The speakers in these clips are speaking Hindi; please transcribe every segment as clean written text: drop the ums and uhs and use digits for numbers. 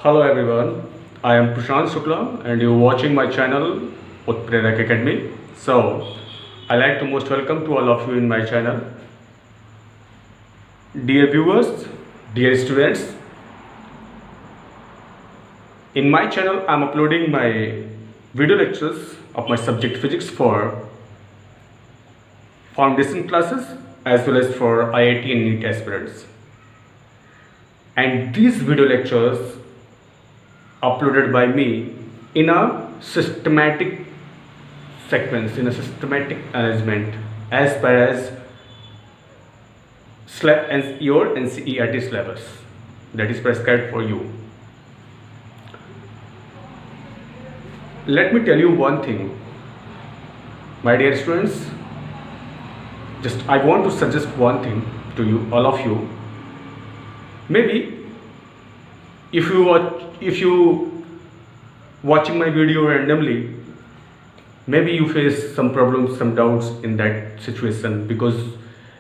Hello everyone, I am Prashant Shukla and you're watching my channel Utprerak Academy. So, I like to most welcome to all of you in my channel. Dear viewers, dear students, in my channel I am uploading my video lectures of my subject physics for foundation classes as well as for IIT and NEET aspirants. And these video lectures uploaded by me in a systematic sequence, in a systematic arrangement as per as your NCERT syllabus that is prescribed for you. Let me tell you one thing, my dear students. I want to suggest one thing to you, all of you. Maybe if you watching my video randomly, maybe you face some problems, some doubts in that situation because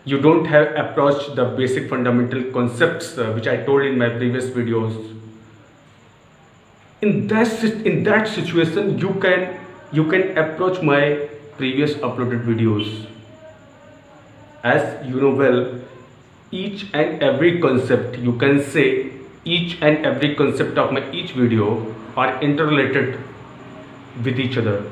you don't have approached the basic fundamental concepts which I told in my previous videos. In that situation, you can approach my previous uploaded videos. As you know well, each and every concept, you can say each and every concept of my each video are interrelated with each other.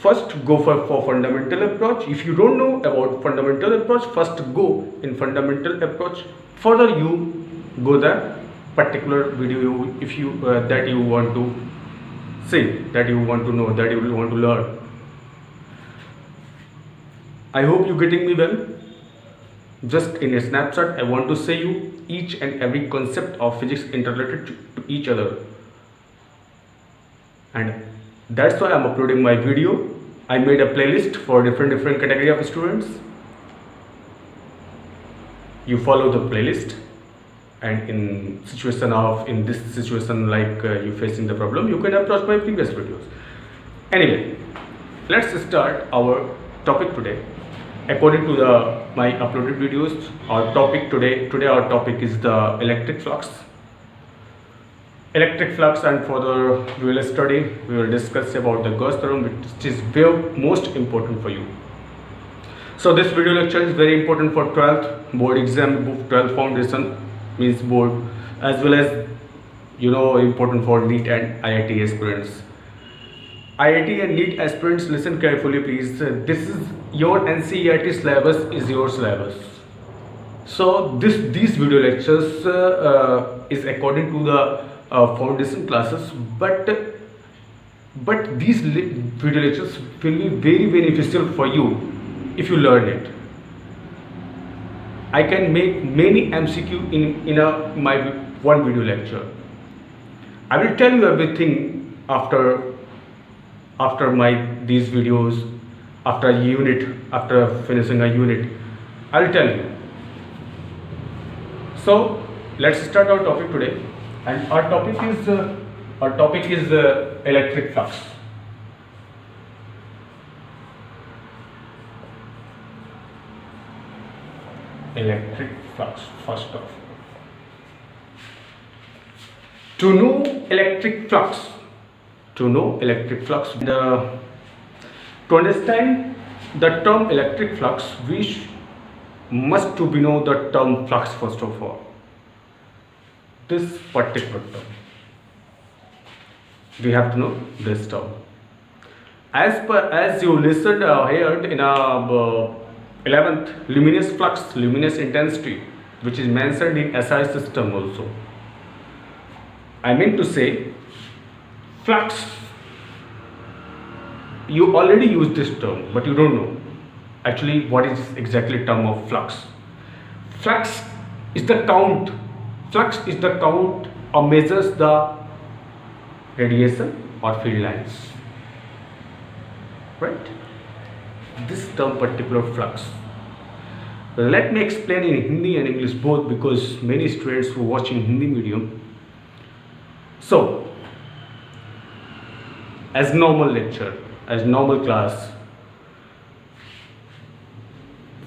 First go for fundamental approach. If you don't know about fundamental approach, first go in fundamental approach. Further you go the particular video if you that you want to see, that you want to know, that you want to learn. I hope you're getting me well. Just in a snapshot, I want to say you each and every concept of physics interrelated to each other. And that's why I'm uploading my video. I made a playlist for different category of students. You follow the playlist, and in this situation like you facing the problem, you can approach my previous videos. Anyway, let's start our topic today. According to my uploaded videos, our topic today our topic is the electric flux. Electric flux, and further we will discuss about the Gauss theorem, which is very most important for you. So this video lecture is very important for 12th board exam, 12th foundation means board, as well as important for NEET and IIT aspirants. IIT and NEET aspirants, listen carefully please. This is your NCERT syllabus, is your syllabus. So these video lectures is according to the foundation classes, but these video lectures will be very beneficial for you if you learn it. I can make many MCQ in my one video lecture. I will tell you everything after these videos, after a unit, after finishing a unit, I'll tell you. So let's start our topic today, and our topic is electric flux. Electric flux. First off, to know electric flux. To understand the term electric flux, we must to know the term flux first of all. This particular term, we have to know this term. As you listened heard in 11th, luminous flux, luminous intensity, which is mentioned in SI system also. I mean to say, flux, you already use this term, but you don't know actually what is exactly term of flux. Flux is the count. Flux is the count or measures the radiation or field lines. Right? This term particular flux. Let me explain in Hindi and English both, because many students who are watching Hindi medium. So, as normal lecture, as normal class,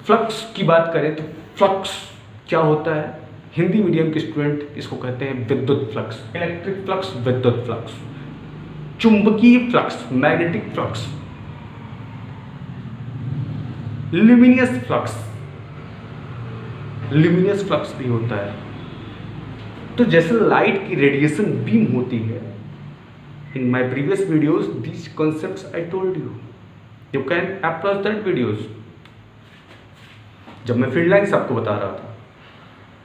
flux की बात करें तो फ्लक्स क्या होता है? हिंदी मीडियम के स्टूडेंट इसको कहते हैं विद्युत फ्लक्स, इलेक्ट्रिक फ्लक्स, विद्युत फ्लक्स, चुंबकीय flux, magnetic flux, luminous flux, luminous flux भी होता है। तो जैसे लाइट की रेडिएशन बीम होती है, in my previous videos these concepts I told you can approach that videos. जब मैं फील्ड लाइन्स आपको बता रहा था,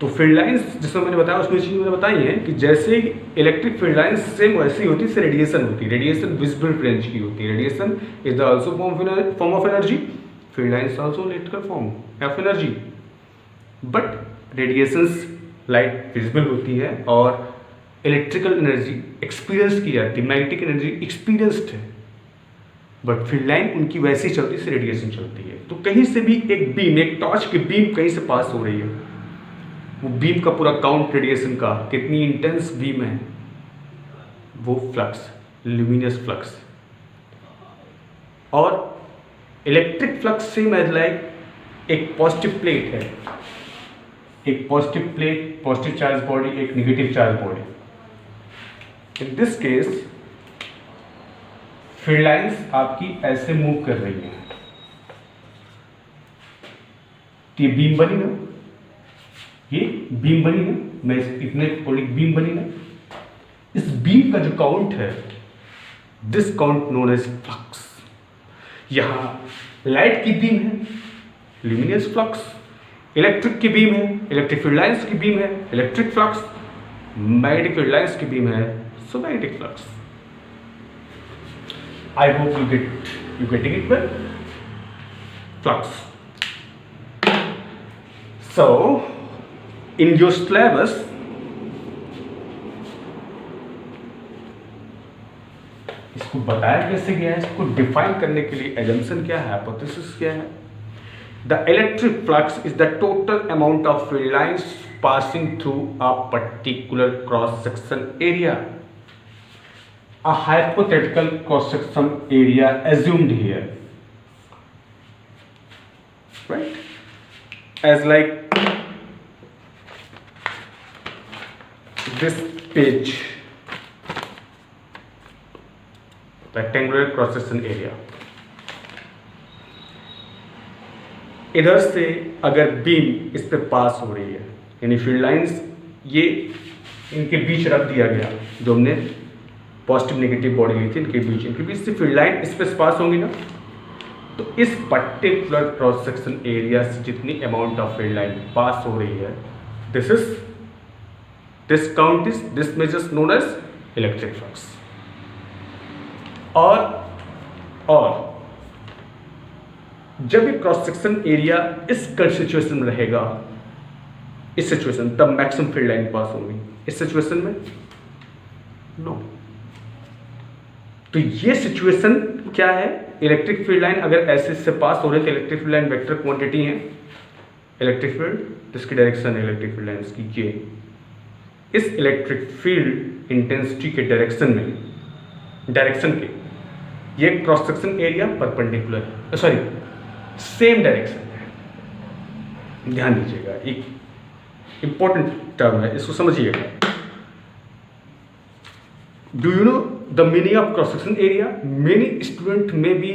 तो फील्ड लाइन्स जिसमें मैंने बताया उसमें चीज़ मैंने बताई है कि जैसे इलेक्ट्रिक फील्ड लाइन्स सेम वैसी ही होती है, इससे रेडिएशन होती है, रेडिएशन विजिबल रेंज की होती है। Radiation is also form of energy, field lines also electrical form of energy, but radiations light visible होती है और इलेक्ट्रिकल एनर्जी एक्सपीरियंस की जाती है, मैग्नेटिक एनर्जी एक्सपीरियंस्ड है, बट फील्ड लाइन उनकी वैसी चलती से रेडिएशन चलती है। तो कहीं से भी एक बीम, एक टॉर्च की बीम कहीं से पास हो रही है, वो बीम का पूरा काउंट रेडिएशन का कितनी इंटेंस बीम है, वो फ्लक्स, ल्यूमिनियस फ्लक्स। और electric flux same as like एक पॉजिटिव प्लेट है, एक positive plate, positive charge body, एक negative charge body. In this case field lines आपकी ऐसे मूव कर रही है, तो ये बीम बनी ना, ये बीम बनी ना, मैं इतने बीम बनी ना, इस बीम का जो काउंट है, this count known as flux. यहां लाइट की बीम है, ल्यूमिनियस फ्लक्स, इलेक्ट्रिक की बीम है, इलेक्ट्रिक फील्ड लाइन्स की बीम है, electric flux, magnetic field lines की बीम है, so magnetic flux. I hope you getting it well. Flux. So, in your syllabus, इसको बताया कैसे गया है, इसको डिफाइन करने के लिए एजम्पशन क्या है, हाइपोथेसिस क्या है। The electric flux is the total amount of field lines passing through a particular cross section area. A hypothetical cross-section area assumed here, right? As like this page, rectangular cross-section area. इधर से अगर बीम इस पे पास हो रही है, यानी फील्ड लाइंस ये इनके बीच रख दिया गया, जो हमने पॉजिटिव नेगेटिव बॉडी ली थी, इनके बीच से फील्ड लाइन इस पे पास होंगी ना, तो इस पर्टिकुलर क्रॉस सेक्शन एरिया से जितनी amount of field line pass हो रही है, this measures known as electric flux. और जब ये क्रॉस सेक्शन एरिया इस सिचुएशन में रहेगा, इस सिचुएशन, तब मैक्सिमम फील्ड लाइन पास होगी। इस सिचुएशन में नो। तो ये सिचुएशन क्या है, इलेक्ट्रिक फील्ड लाइन अगर ऐसे से पास हो रही है तो electric field line vector quantity है, इलेक्ट्रिक फील्ड, जिसकी डायरेक्शन है इलेक्ट्रिक फील्ड लाइन्स की ये, इस इलेक्ट्रिक फील्ड इंटेंसिटी के डायरेक्शन के ये cross section area perpendicular, sorry same direction है। ध्यान दीजिएगा, एक इंपॉर्टेंट टर्म है, इसको समझिएगा। Do you know the meaning of cross-section area? Many students maybe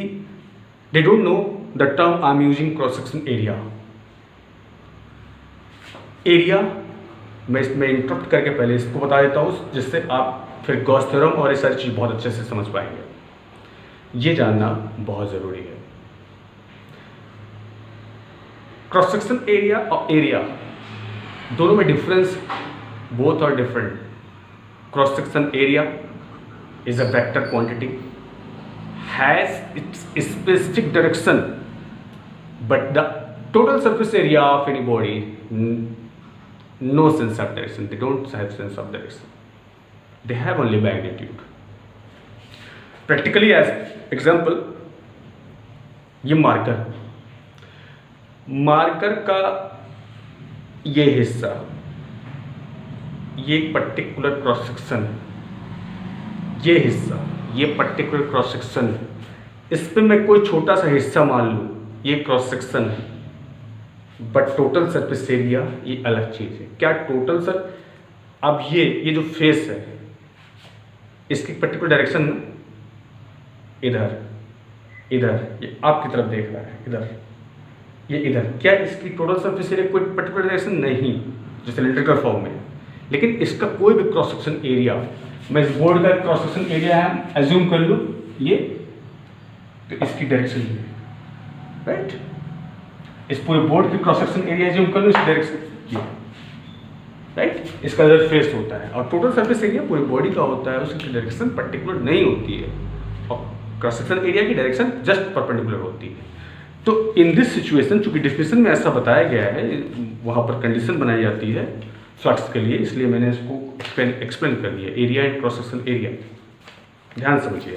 they don't know the term I'm using, cross-section area. Area मैं इंटरप्ट करके पहले इसको बता देता हूँ, जिससे आप फिर गॉस थ्योरम और ये सारी चीज़ बहुत अच्छे से समझ पाएंगे। ये जानना बहुत ज़रूरी है। क्रॉस-सेक्शन एरिया और एरिया दोनों में difference, both are different. Cross section area is a vector quantity, has its specific direction, but the total surface area of any body, no sense of direction. They don't have sense of direction. They have only magnitude. Practically, as example, ये मार्कर का ये हिस्सा, ये पर्टिकुलर क्रॉस सेक्शन, ये हिस्सा, ये पर्टिकुलर क्रॉस सेक्शन है, इस पे मैं कोई छोटा सा हिस्सा मान लूँ, ये क्रॉस सेक्शन है, बट टोटल सरफेस एरिया ये अलग चीज़ है। क्या टोटल सर? अब ये जो फेस है इसकी पर्टिकुलर डायरेक्शन इधर इधर, ये आपकी तरफ देख रहा है, इधर ये इधर, क्या इसकी टोटल सरफेस एरिया कोई पर्टिकुलर डायरेक्शन नहीं, जो सिलेंड्रिकल फॉर्म में, लेकिन इसका कोई भी क्रॉस सेक्शन एरिया, मैं इस बोर्ड का क्रॉस सेक्शन एरिया है एज्यूम कर लूँ ये, तो इसकी डायरेक्शन ये, राइट, इस पूरे बोर्ड की क्रॉस सेक्शन एरिया एज्यूम कर लूँ, इस डायरेक्शन ये, राइट, इसका इधर फेस होता है, और टोटल सरफेस एरिया पूरी बॉडी का होता है, उसकी डायरेक्शन पर्टिकुलर नहीं होती है, और क्रॉस सेक्शन एरिया की डायरेक्शन जस्ट परपेंडिकुलर होती है। तो इन दिस सिचुएशन, चूंकि डिफिनेशन में ऐसा बताया गया है, वहाँ पर कंडीशन बनाई जाती है फ्लक्स के लिए, इसलिए मैंने इसको एक्सप्लेन कर दिया, area and cross section area. ध्यान समझिए,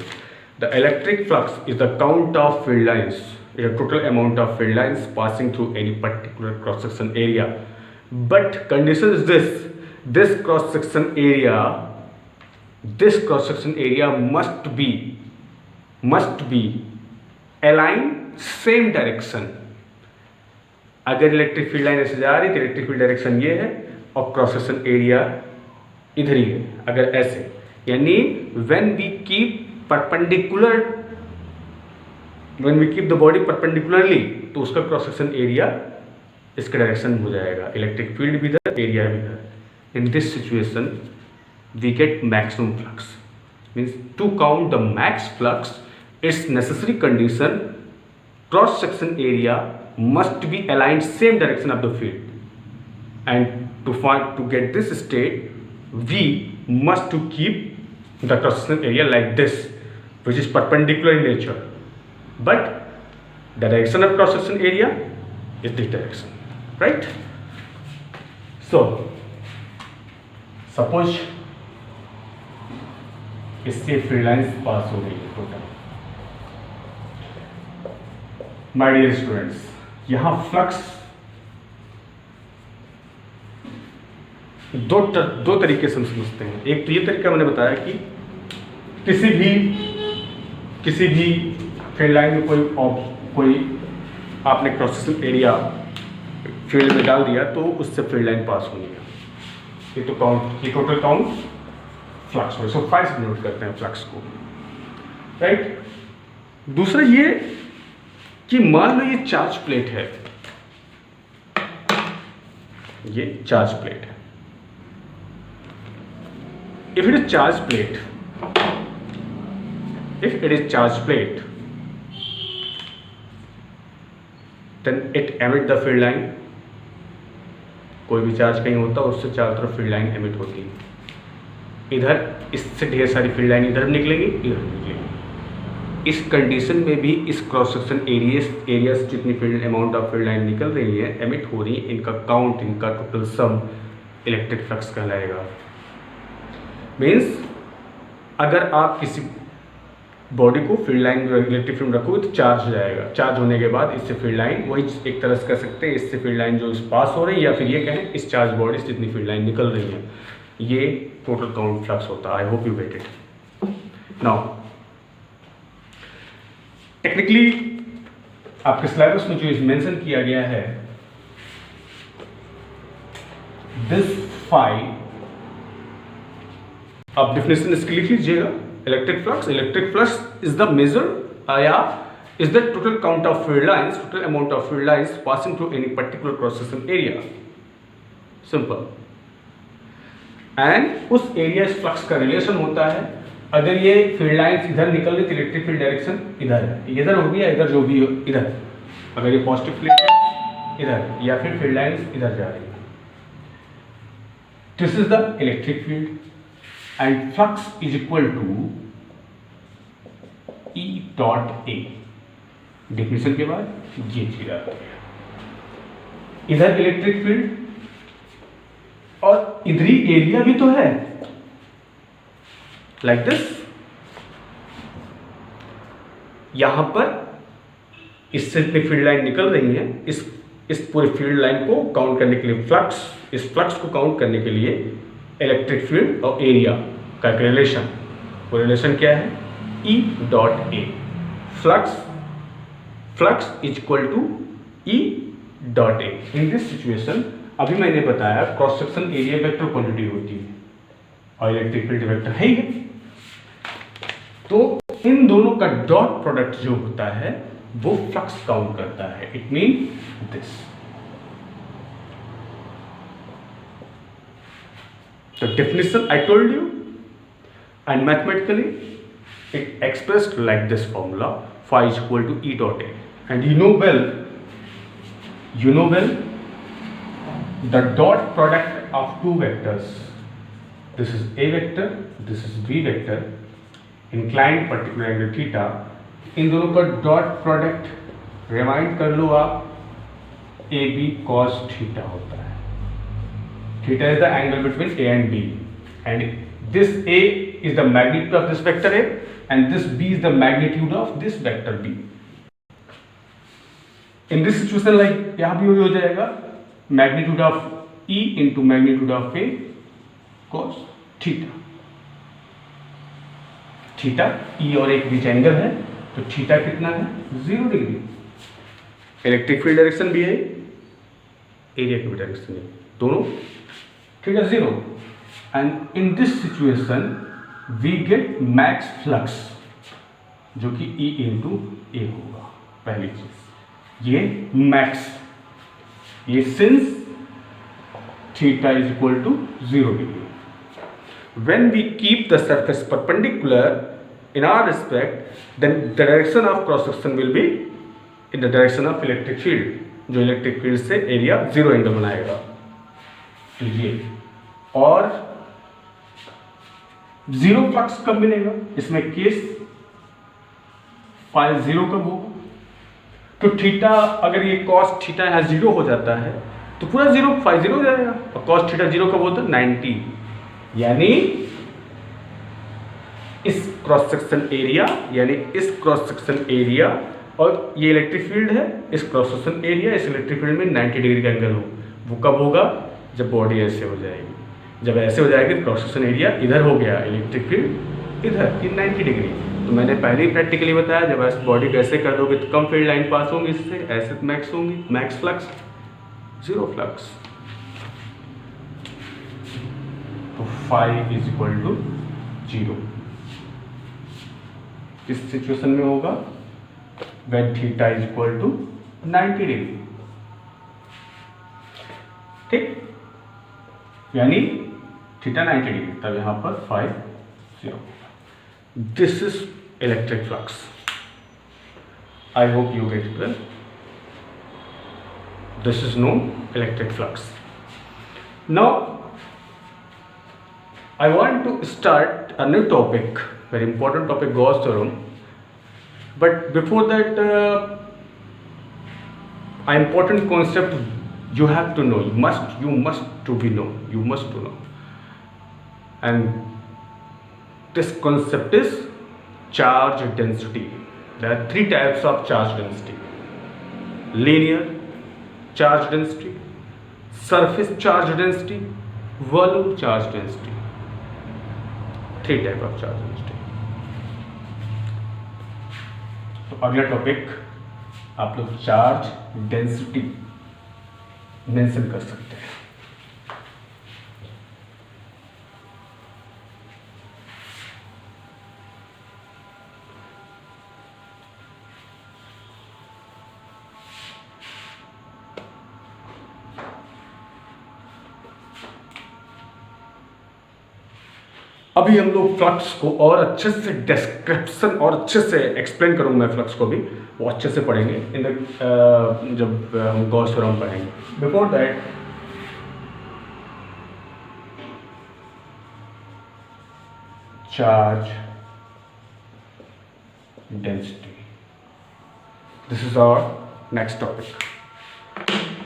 the electric flux is the count of field lines, total amount of field lines passing through any particular cross section area, but condition is this cross section area must be align same direction. अगर इलेक्ट्रिक फील्ड लाइन ऐसे जा रही है तो इलेक्ट्रिक फील्ड डायरेक्शन ये है और क्रॉस सेक्शन एरिया इधर ही है। अगर ऐसे, यानी when we keep the body perpendicularly, तो उसका क्रॉस सेक्शन एरिया इसका डायरेक्शन हो जाएगा, इलेक्ट्रिक फील्ड भी इधर, एरिया भी इधर। In this situation we get maximum flux, means to count the max flux it's necessary condition cross section area must be aligned same direction of the field, and to get this state we must to keep the cross section area like this, which is perpendicular in nature, but the direction of cross section area is this direction, right? So suppose इससे फील्ड लाइंस पास हो गई टोटल। माय डियर स्टूडेंट्स, यहाँ फ्लक्स दो तरीके से हम समझते हैं। एक तो ये तरीका मैंने बताया कि किसी भी फील्ड लाइन में कोई आपने क्रॉस सेक्शन एरिया फील्ड में डाल दिया तो उससे फील्ड लाइन पास होनी है। ये टोटल काउंट फ्लक्स हो। सो 5 नोट करते हैं फ्लक्स को, राइट। दूसरा ये कि मान लो ये चार्ज प्लेट है, ये चार्ज प्लेट है। If it is charge plate, then it emit the field line. कोई भी चार्ज कहीं होता है उससे चारों तरफ फील्ड लाइन एमिट होती है। इधर इससे ढेर सारी फील्ड लाइन इधर निकलेंगी, इधर निकलेंगी। इस कंडीशन में भी इस क्रॉस सेक्शन एरिया से जितनी field amount of field line निकल रही है, एमिट हो रही है, इनका काउंट, इनका टोटल सम इलेक्ट्रिक फ्लक्स कहलाएगा। मीन्स अगर आप किसी बॉडी को फील्ड लाइन इलेक्ट्रिक फील्ड रखोगे तो चार्ज हो जाएगा। चार्ज होने के बाद इससे फील्ड लाइन, वही एक तरह से कह सकते हैं, इससे फील्ड लाइन जो इस पास हो रही है, या फिर ये कहें इस चार्ज बॉडी से जितनी फील्ड लाइन निकल रही है, ये टोटल काउंट फ्लक्स होता है। आई hope you get it. Now technically आपके सिलेबस में जो मेंशन किया गया है, दिस 5, आप डेफिनेशन इसकी लिख लीजिएगा। Electric flux is the measure या is the total count of field lines, total amount of field lines passing through any particular cross section area. Simple. And उस एरिया फ्लक्स का रिलेशन होता है, अगर ये फील्ड लाइंस इधर निकल रही तो इलेक्ट्रिक फील्ड डायरेक्शन इधर है, इधर हो गया, इधर जो भी हो इधर। अगर ये पॉजिटिव प्लेट है इधर, या फिर फील्ड लाइंस इधर जा रही है। This is the electric field and flux is equal to E dot A. Definition के बाद ये चीज आ गया, इधर इलेक्ट्रिक फील्ड और इधरी एरिया भी तो है, लाइक दिस। यहां पर इससे इतनी फील्ड लाइन निकल रही है, इस पूरे फील्ड लाइन को काउंट करने के लिए इस फ्लक्स को काउंट करने के लिए इलेक्ट्रिक फील्ड और एरिया का एक रिलेशन, वो रिलेशन क्या है? E dot A. Flux is equal to E dot A. In this situation अभी मैंने बताया cross section area vector quantity होती है और इलेक्ट्रिक फील्ड वेक्टर है ही है। तो इन दोनों का डॉट प्रोडक्ट जो होता है वो फ्लक्स काउंट करता है। It mean this. The definition I told you, and mathematically it expressed like this formula: phi is equal to E dot A. And you know well, the dot product of two vectors, this is A vector, this is B vector, inclined particular angle theta, इन दोनों का डॉट प्रोडक्ट रिमाइंड कर लो आप, ए बी कॉस थीटा होता है। Theta is the angle between A and B, and this A is the magnitude of this vector A, and this B is the magnitude of this vector B. In this situation, like यहाँ भी हो जाएगा magnitude of E into magnitude of A cos theta. Theta E और एक बीच एंगल है, तो थीटा कितना है? 0 डिग्री। इलेक्ट्रिक फील्ड डायरेक्शन भी है, एरिया की भी डायरेक्शन है, दोनों theta 0। And in this situation we get max flux जो कि E इंटू ए होगा। पहली चीज ये मैक्स, ये since theta is equal to 0 degree. When we keep the surface perpendicular in our respect, then the direction of cross section will be in the direction of electric field, जो इलेक्ट्रिक फील्ड से एरिया 0 एंगल बनाएगा। ये और 0 फ्लक्स कब मिलेगा? इसमें केस फाई 0 कब होगा? तो थीटा, अगर ये कॉस थीटा यहाँ 0 हो जाता है तो पूरा 0 फाई 0 हो जाएगा। और कॉस थीटा 0 कब होता है? 90। यानी इस क्रॉस सेक्शन एरिया, यानी इस क्रॉस सेक्शन एरिया और ये इलेक्ट्रिक फील्ड है, इस क्रॉस सेक्शन एरिया इस इलेक्ट्रिक फील्ड में 90 डिग्री का एंगल हो। वो कब होगा? जब बॉडी ऐसे हो जाएगी। जब ऐसे हो जाएगी क्रॉस सेक्शन एरिया इधर हो गया, इलेक्ट्रिक फील्ड इधर की 90 डिग्री। तो मैंने पहले ही प्रैक्टिकली बताया, जब ऐसे बॉडी कैसे कर दोगे तो कम फील्ड लाइन पास होंगी, इससे ऐसे मैक्स होंगी, मैक्स फ्लक्स, 0 फ्लक्स। तो फाई इज इक्वल टू 0 किस सिचुएशन में होगा? When theta is equal to 90 degree. ठीक, यानी थीटा 90 डिग्री, तब यहां पर phi 0। This is electric flux. I hope you get it. This is known electric flux. Now I want to start a new topic, very important topic, Gauss theorem. But before that, an important concept you have to know. You must to know. And this concept is charge density. There are 3 types of charge density: linear charge density, surface charge density, volume charge density. 3 type of charge density. तो अगला टॉपिक आप लोग चार्ज डेंसिटी मेंशन कर सकते हैं। अभी हम लोग फ्लक्स को और अच्छे से डिस्क्रिप्शन और अच्छे से एक्सप्लेन करूंगा मैं फ्लक्स को भी, वो अच्छे से पढ़ेंगे इन द जब हम गॉस थ्योरम पढ़ेंगे। Before that charge density, this is our next topic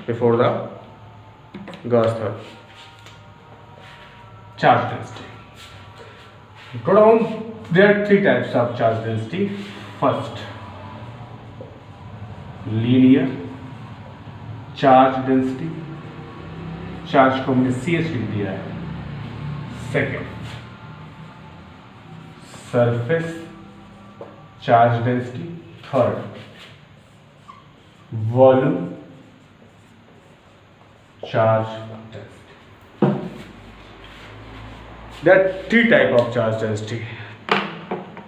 before the Gauss theorem. Charge density, go down, there are 3 types of charge density. First, linear charge density, charge को हमने CH लिख दिया है। Second, surface charge density. Third, volume charge density. There are three types of charge density.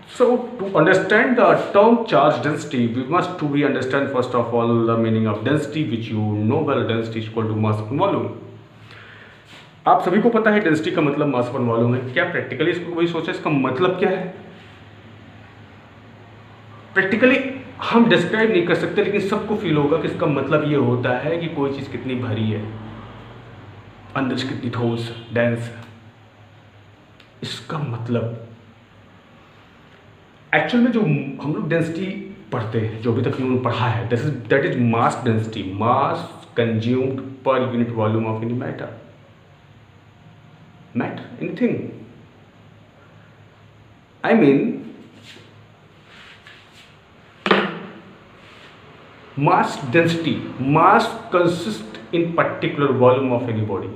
So to understand the term charge density, we must to be understand first of all the meaning of density, which you know well. Density is equal to mass upon volume. आप सभी को पता है डेंसिटी का मतलब मास अपॉन वॉल्यूम है. क्या प्रैक्टिकली इसको कोई सोचा इसका मतलब क्या है? प्रैक्टिकली हम डिस्क्राइब नहीं कर सकते, लेकिन सबको फील होगा कि इसका मतलब ये होता है कि कोई चीज़ कितनी भारी है, अंदर से कितनी ठोस डेंस है. इसका मतलब एक्चुअल में जो हम लोग डेंसिटी पढ़ते हैं, जो अभी तक हमने पढ़ा है, that is mass density, mass consumed पर unit volume of any matter, anything. I mean mass density, mass consists in particular volume of any body.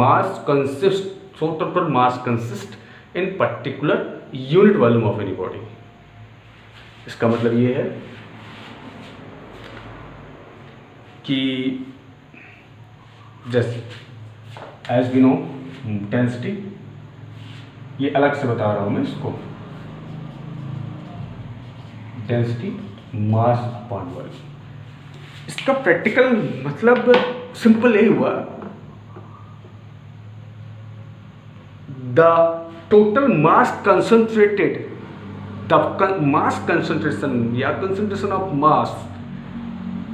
Mass consists, so total mass consists in particular unit volume of any body. इसका मतलब ये है कि जैसे as we know density, ये अलग से बता रहा हूँ मैं इसको, डेंसिटी मास अपॉन वॉल्यूम. इसका प्रैक्टिकल मतलब सिंपल यही हुआ, the total mass concentrated, the mass concentration या concentration of mass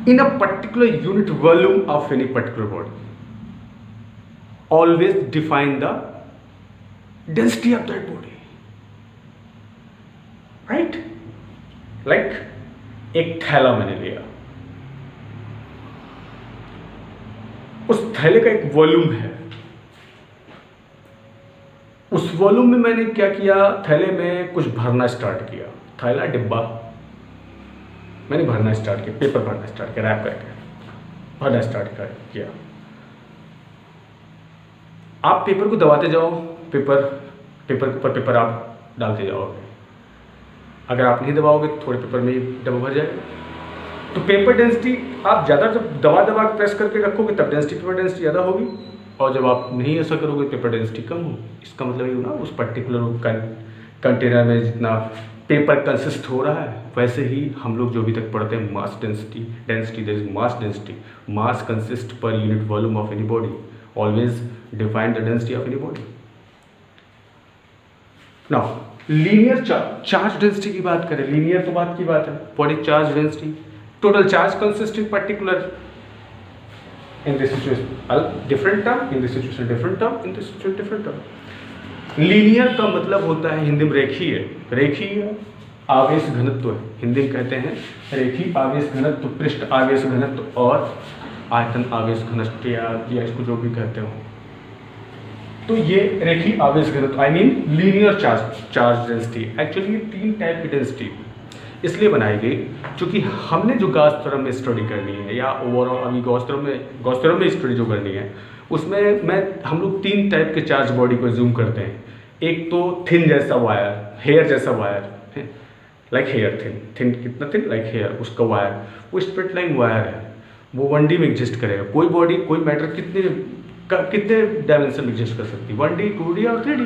in a particular unit volume of any particular body always define the density of that body, right. Like एक थैला मैंने लिया, उस थैले का एक वॉल्यूम है, उस वॉल्यूम में मैंने क्या किया, थैले में कुछ भरना स्टार्ट किया, थैला डिब्बा मैंने भरना स्टार्ट किया, पेपर भरना स्टार्ट किया, रैप करके भरना स्टार्ट किया. आप पेपर को दबाते जाओ, पेपर के ऊपर पेपर आप डालते जाओगे. अगर आप नहीं दबाओगे तो थोड़े पेपर में ही डब्बा भर जाएगा. तो पेपर डेंसिटी आप ज़्यादा जब दबा के प्रेस करके रखोगे तब डेंसिटी, पेपर डेंसिटी ज़्यादा होगी, और जब आप नहीं ऐसा करोगे पेपर डेंसिटी कम हो. इसका मतलब ये ना उस पर्टिकुलर कंटेनर में जितना पेपर कंसिस्ट हो रहा है, वैसे ही हम लोग जो अभी तक पढ़ते हैं mass density, there is mass density, mass consist per unit volume of any body, always define the density of any body. Now linear charge density की बात करें, लीनियर तो बात की बात है, what is charge density? Total charge consist in particular, in this situation different term, in this situation different term, in this situation different term. Linear का मतलब होता है हिंदी में रेखीय, रेखीय आवेश घनत्व है, हिंदी में कहते हैं रेखीय आवेश घनत्व, पृष्ठ आवेश घनत्व और आयतन आवेश घनत्व, या इसको जो भी कहते हो. तो ये रेखीय आवेश घनत्व, I mean linear charge density. Actually ये तीन टाइप की डेंसिटी इसलिए बनाई गई क्योंकि हमने जो गॉस थ्योरम में स्टडी करनी है, या ओवरऑल अभी गॉस थ्योरम में स्टडी जो करनी है, उसमें हम लोग तीन टाइप के चार्ज बॉडी को जूम करते हैं. एक तो थिन जैसा वायर, हेयर जैसा वायर, लाइक हेयर, थिन कितना थिन, लाइक हेयर, उसका वायर, वो स्ट्रेट लाइन वायर है, वो 1D में एग्जिस्ट करेगा. कोई बॉडी, कोई मैटर कितने डायमेंशन में एग्जिस्ट कर सकती है, 1D, 2D और 3D.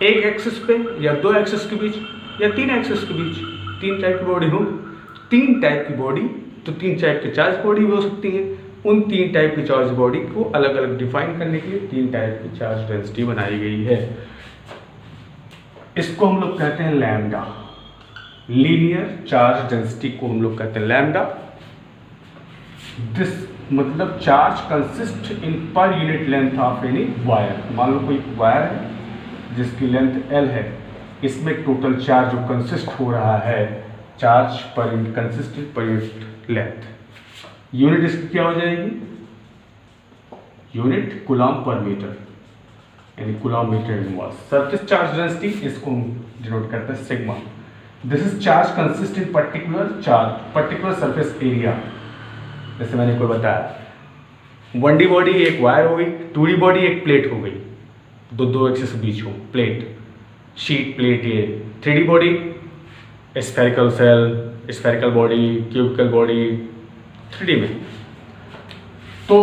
एक एक्सिस पे या दो एक्सिस के बीच या तीन एक्सिस के बीच, तीन टाइप की बॉडी हो, तीन टाइप की बॉडी, तो तीन टाइप की चार्ज बॉडी भी हो सकती है. उन तीन टाइप की चार्ज बॉडी को अलग अलग डिफाइन करने के लिए तीन टाइप की चार्ज डेंसिटी बनाई गई है. इसको हम लोग कहते हैं लैम्डा. लीनियर चार्ज डेंसिटी को हम लोग कहते हैं लैम्डा. दिस मतलब चार्ज कंसिस्ट इन पर unit length of any wire. मान लो कोई वायर है जिसकी लेंथ L है, इसमें टोटल चार्ज जो कंसिस्ट हो रहा है, charge per unit consist per unit length, unit इसकी क्या हो जाएगी, यूनिट कूलम पर मीटर, यानी coulomb metre inverse. Surface charge density, इसको डिनोट करते हैं sigma. This is charge consist in particular surface area. जैसे मैंने को बताया 1D बॉडी एक वायर हो गई, 2D बॉडी एक प्लेट हो गई, दो एक्सिस के बीच हो प्लेट, शीट प्लेट. ये 3D body spherical shell, spherical body, cubical body, 3D में तो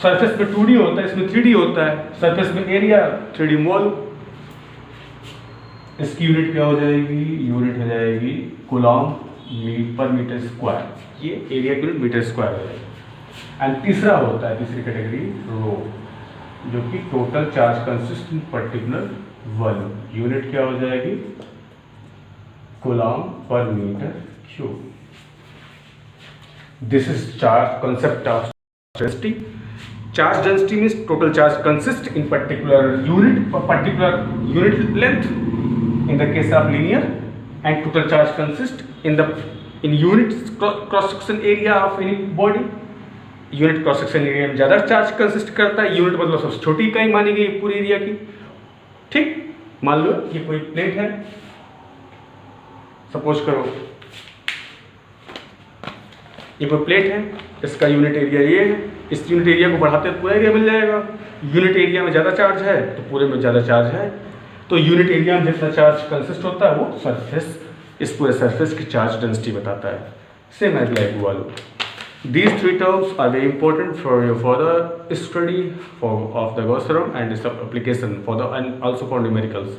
सरफेस में 2D होता है, इसमें 3D होता है। सरफेस में एरिया 3D मॉल, इसकी यूनिट क्या हो जाएगी, यूनिट हो जाएगी कूलॉम पर मीटर स्क्वायर, ये एरिया की यूनिट मीटर स्क्वायर हो जाएगी। एंड तीसरा होता है, तीसरी कैटेगरी रो, जो कि total charge consist in particular volume, unit क्या हो जाएगी, coulomb per metre cube. This is charge concept of density. Charge density means total charge consists in particular unit length in the case of linear, and total charge consists in unit cross section area of any body. Unit cross section area में ज़्यादा चार्ज कंसिस्ट करता है, यूनिट मतलब सबसे छोटी इकाई मानी गई पूरी एरिया की। ठीक, मान लो ये कोई प्लेट है, सपोज करो ये कोई प्लेट है, इसका यूनिट एरिया ये है, इस यूनिट एरिया को बढ़ाते तो पूरा एरिया मिल जाएगा। यूनिट एरिया में ज़्यादा चार्ज है तो पूरे में ज़्यादा चार्ज है, तो यूनिट एरिया में जितना चार्ज कंसिस्ट होता है वो सरफेस, इस पूरे सरफेस की चार्ज डेंसिटी बताता है। सेम एज लाइक वालो। These three terms are very important for your further study of the Gauss theorem and its application and also for numericals।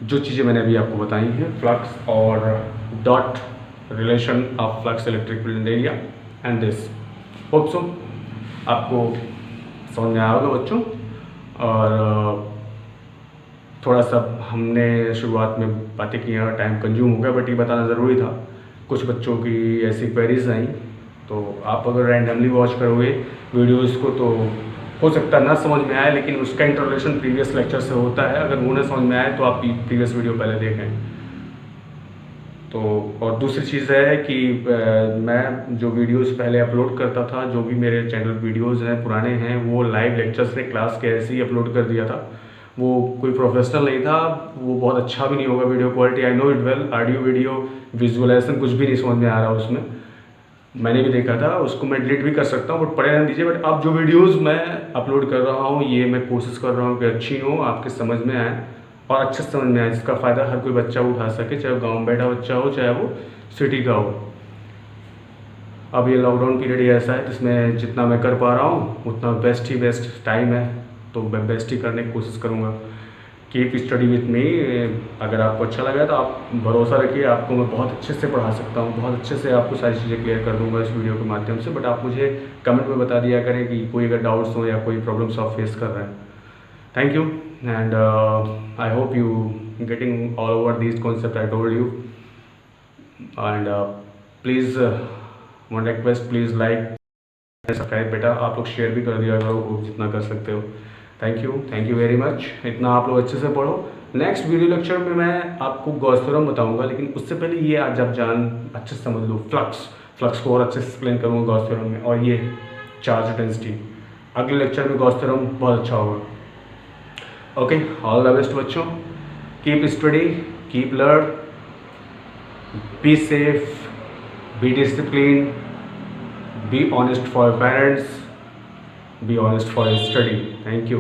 जो चीज़ें मैंने अभी आपको बताई हैं, फ्लक्स और dot relation of flux electric field in area and this, hope so आपको समझ में आया होगा बच्चों। और थोड़ा सा हमने शुरुआत में बातें की, टाइम कंज्यूम हो गया, बट ये बताना ज़रूरी था। कुछ बच्चों की ऐसी क्वेरीज आई, तो आप अगर रैंडमली वॉच करोगे वीडियोस को तो हो सकता है ना समझ में आए, लेकिन उसका इंट्रोडक्शन प्रीवियस लेक्चर से होता है। अगर वो ना समझ में आए तो आप प्रीवियस वीडियो पहले देखें। तो और दूसरी चीज़ है कि मैं जो वीडियोस पहले अपलोड करता था, जो भी मेरे चैनल वीडियोस हैं पुराने हैं, वो लाइव लेक्चर्स ने क्लास के ऐसे ही अपलोड कर दिया था। वो कोई प्रोफेशनल नहीं था, वो बहुत अच्छा भी नहीं होगा video quality, I know it well. Audio video visualisation कुछ भी नहीं समझ में आ रहा उसमें, मैंने भी देखा था, उसको मैं डिलीट भी कर सकता हूँ, बट पढ़े रहने दीजिए। बट अब जो वीडियोस मैं अपलोड कर रहा हूँ, ये मैं कोशिश कर रहा हूँ कि अच्छी हो, आपके समझ में आए और अच्छे समझ में आए, जिसका फ़ायदा हर कोई बच्चा उठा सके, चाहे वो गाँव में बैठा बच्चा हो, चाहे वो सिटी का हो। अब ये लॉकडाउन पीरियड ही ऐसा है जिसमें जितना मैं कर पा रहा हूँ उतना बेस्ट ही बेस्ट टाइम है, तो मैं बेस्ट ही करने की कोशिश करूँगा। Keep study with me. अगर आपको अच्छा लगा तो आप भरोसा रखिए, आपको मैं बहुत अच्छे से पढ़ा सकता हूँ, बहुत अच्छे से आपको सारी चीज़ें क्लियर कर दूंगा इस वीडियो के माध्यम से। बट आप मुझे कमेंट में बता दिया करें कि कोई अगर डाउट्स हो या कोई प्रॉब्लम्स आप फेस कर रहे हैं। Thank you and I hope you getting all over this concept I told you. And please one request, please like subscribe. बेटा आप लोग शेयर भी कर दिया करो जितना कर सकते हो। Thank you very much. इतना आप लोग अच्छे से पढ़ो। नेक्स्ट वीडियो लेक्चर में मैं आपको गॉस थ्योरम बताऊंगा, लेकिन उससे पहले ये आज आप जान अच्छे से समझ लो फ्लक्स को और अच्छे से एक्सप्लेन करूँगा गॉस थ्योरम में, और ये चार्ज डेंसिटी। अगले लेक्चर में गॉस थ्योरम बहुत अच्छा होगा। ओके, ऑल द बेस्ट बच्चों। Keep study, keep learn, be safe, be discipline, be honest for your parents, be honest for your study. Thank you.